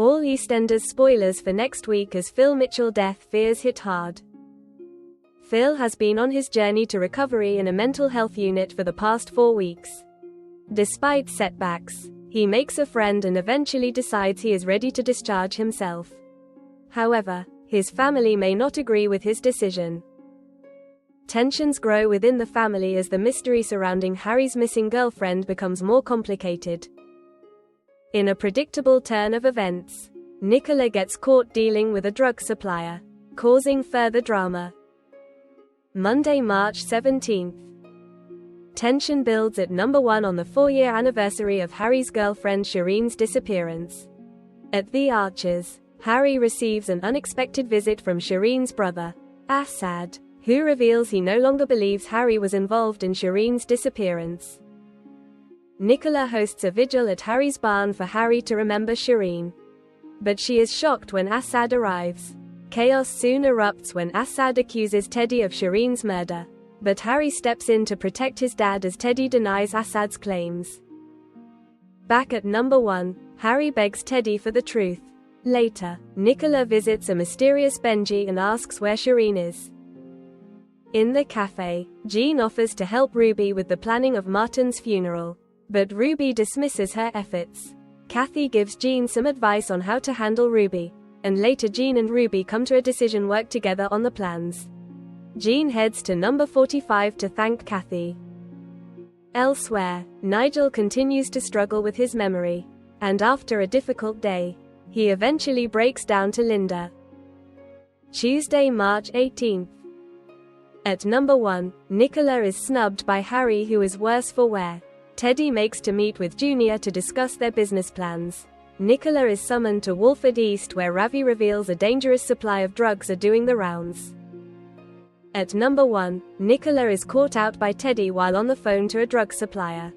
All EastEnders spoilers for next week as Phil Mitchell death fears hit hard. Phil has been on his journey to recovery in a mental health unit for the past 4 weeks. Despite setbacks, he makes a friend and eventually decides he is ready to discharge himself. However, his family may not agree with his decision. Tensions grow within the family as the mystery surrounding Harry's missing girlfriend becomes more complicated. In a predictable turn of events, Nicola gets caught dealing with a drug supplier, causing further drama. Monday, March 17th. Tension builds at number 1 on the 4-year anniversary of Harry's girlfriend Shireen's disappearance. At the Archers, Harry receives an unexpected visit from Shireen's brother, Assad, who reveals he no longer believes Harry was involved in Shireen's disappearance. Nicola hosts a vigil at Harry's barn for Harry to remember Shireen. But she is shocked when Assad arrives. Chaos soon erupts when Assad accuses Teddy of Shireen's murder. But Harry steps in to protect his dad as Teddy denies Assad's claims. Back at number 1, Harry begs Teddy for the truth. Later, Nicola visits a mysterious Benji and asks where Shireen is. In the cafe, Jean offers to help Ruby with the planning of Martin's funeral. But Ruby dismisses her efforts. Kathy gives Jean some advice on how to handle Ruby, and later Jean and Ruby come to a decision, work together on the plans. Jean heads to number 45 to thank Kathy. Elsewhere, Nigel continues to struggle with his memory, and after a difficult day, he eventually breaks down to Linda. Tuesday, March 18th. At number 1, Nicola is snubbed by Harry, who is worse for wear. Teddy makes to meet with Junior to discuss their business plans. Nicola is summoned to Walford East, where Ravi reveals a dangerous supply of drugs are doing the rounds. At number 1, Nicola is caught out by Teddy while on the phone to a drug supplier,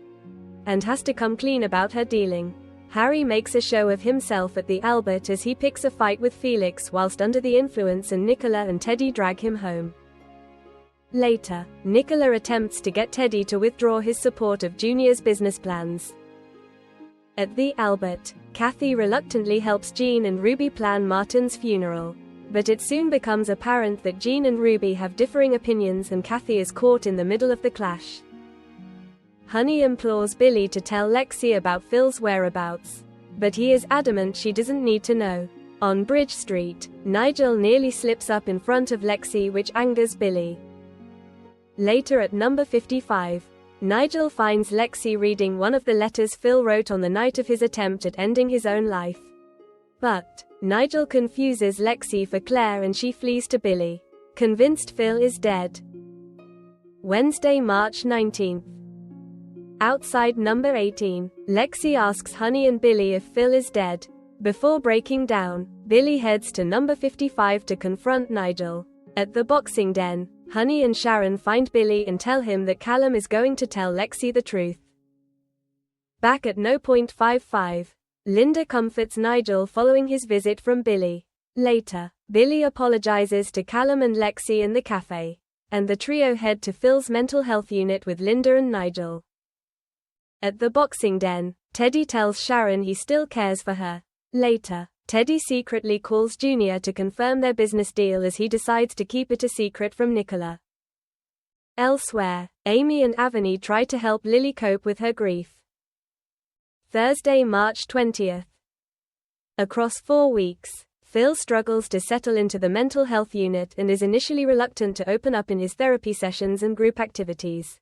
and has to come clean about her dealing. Harry makes a show of himself at the Albert as he picks a fight with Felix whilst under the influence, and Nicola and Teddy drag him home. Later, Nicola attempts to get Teddy to withdraw his support of Junior's business plans. At the Albert, Kathy reluctantly helps Jean and Ruby plan Martin's funeral. But it soon becomes apparent that Jean and Ruby have differing opinions, and Kathy is caught in the middle of the clash. Honey implores Billy to tell Lexi about Phil's whereabouts, but he is adamant she doesn't need to know. On Bridge Street, Nigel nearly slips up in front of Lexi, which angers Billy. Later at number 55, Nigel finds Lexi reading one of the letters Phil wrote on the night of his attempt at ending his own life. But Nigel confuses Lexi for Claire and she flees to Billy, convinced Phil is dead. Wednesday, March 19th. Outside number 18, Lexi asks Honey and Billy if Phil is dead. Before breaking down, Billy heads to number 55 to confront Nigel. At the boxing den, Honey and Sharon find Billy and tell him that Callum is going to tell Lexi the truth. Back at No. 55, Linda comforts Nigel following his visit from Billy. Later, Billy apologizes to Callum and Lexi in the cafe, and the trio head to Phil's mental health unit with Linda and Nigel. At the boxing den, Teddy tells Sharon he still cares for her. Later, Teddy secretly calls Junior to confirm their business deal as he decides to keep it a secret from Nicola. Elsewhere, Amy and Avani try to help Lily cope with her grief. Thursday, March 20th. Across 4 weeks, Phil struggles to settle into the mental health unit and is initially reluctant to open up in his therapy sessions and group activities.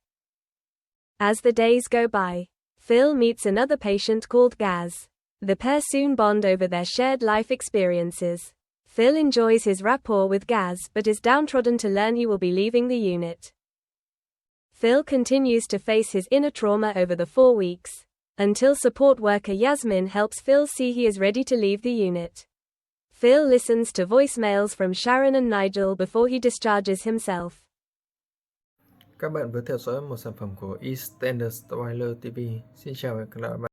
As the days go by, Phil meets another patient called Gaz. The pair soon bond over their shared life experiences. Phil enjoys his rapport with Gaz but is downtrodden to learn he will be leaving the unit. Phil continues to face his inner trauma over the 4 weeks, until support worker Yasmin helps Phil see he is ready to leave the unit. Phil listens to voicemails from Sharon and Nigel before he discharges himself. Các bạn vừa theo dõi một sản phẩm của EastEnders Spoiler TV. Xin chào và hẹn gặp lại.